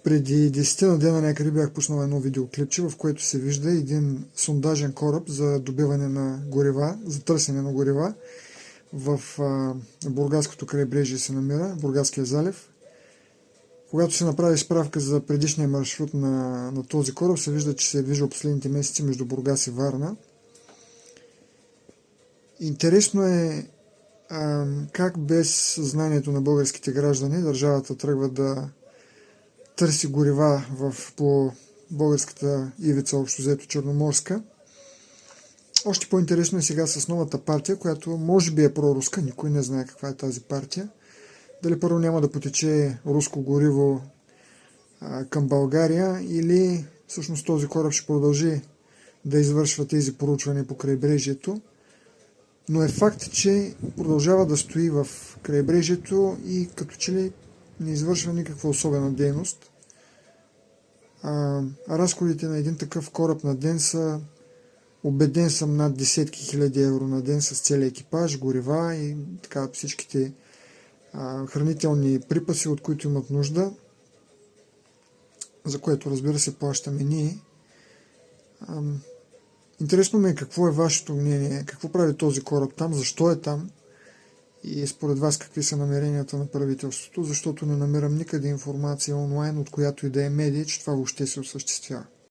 Преди 10 на дена някъде бях пуснал едно видеоклипче, в което се вижда един сондажен кораб за добиване на горива, за търсене на горива. В Бургаското крайбрежие се намира, Бургаския залив. Когато се направи справка за предишния маршрут на този кораб, се вижда, че се е движил последните месеци между Бургас и Варна. Интересно е как без знанието на българските граждани държавата тръгва да търси горива по българската ивица, общо взето черноморска. Още по-интересно е сега с новата партия, която може би е проруска, никой не знае каква е тази партия. Дали първо няма да потече руско гориво към България, или всъщност този кораб ще продължи да извършва тези проучвания по крайбрежието. Но е факт, че продължава да стои в крайбрежието и като че ли не извършва никаква особена дейност. Разходите на един такъв кораб на ден са, убеден съм, над десетки хиляди евро на ден с целия екипаж, горива и така всичките хранителни припаси, от които имат нужда, за което, разбира се, плащаме ние. Интересно ме е какво е вашето мнение, какво прави този кораб там, защо е там и според вас какви са намеренията на правителството, защото не намирам никъде информация онлайн, от която и да е медия, че това въобще се осъществява.